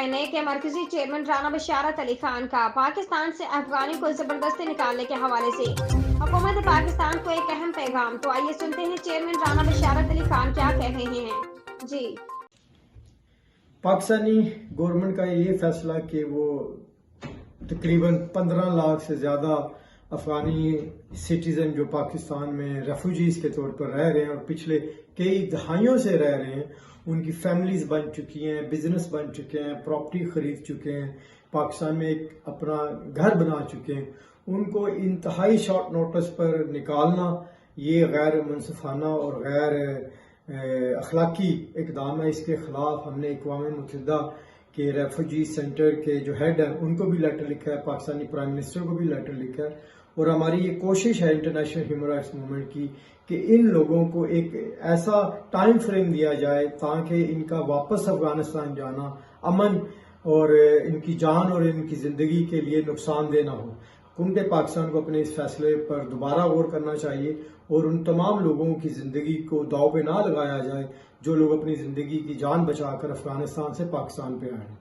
NA के मरकजी chairman Rana बशारत अली खान का पाकिस्तान से अफगानी को जबरदस्ती निकालने के हवाले से हुकूमत पाकिस्तान को एक अहम पैगाम। तो आइए सुनते हैं चेयरमैन राना बशारत अली खान क्या कह रहे हैं। जी, पाकिस्तानी गवर्नमेंट का ये फैसला कि वो तकरीबन 15 लाख से ज़्यादा अफगानी सिटीज़न जो पाकिस्तान में रेफ्यूजीज़ के तौर पर रह रहे हैं और पिछले कई दहाइयों से रह रहे हैं, उनकी फैमिलीज़ बन चुकी हैं, बिजनेस बन चुके हैं, प्रॉपर्टी खरीद चुके हैं, पाकिस्तान में एक अपना घर बना चुके हैं, उनको इंतहाई शॉर्ट नोटिस पर निकालना ये गैर मुनसिफाना और गैर अखलाकी इकदाम है। इसके खिलाफ हमने अक़वाम मुत्तहिदा के रेफ्यूजी सेंटर के जो हेड हैं उनको भी लेटर लिखा है, पाकिस्तानी प्राइम मिनिस्टर को भी लेटर लिखा है, और हमारी ये कोशिश है इंटरनेशनल ह्यूमन राइट्स मूवमेंट की कि इन लोगों को एक ऐसा टाइम फ्रेम दिया जाए ताकि इनका वापस अफगानिस्तान जाना अमन और इनकी जान और इनकी ज़िंदगी के लिए नुकसानदेह ना हो। हुकूमत पाकिस्तान को अपने इस फैसले पर दोबारा गौर करना चाहिए और उन तमाम लोगों की ज़िंदगी को दाव पे ना लगाया जाए जो लोग अपनी ज़िंदगी की जान बचाकर अफगानिस्तान से पाकिस्तान पे आए हैं।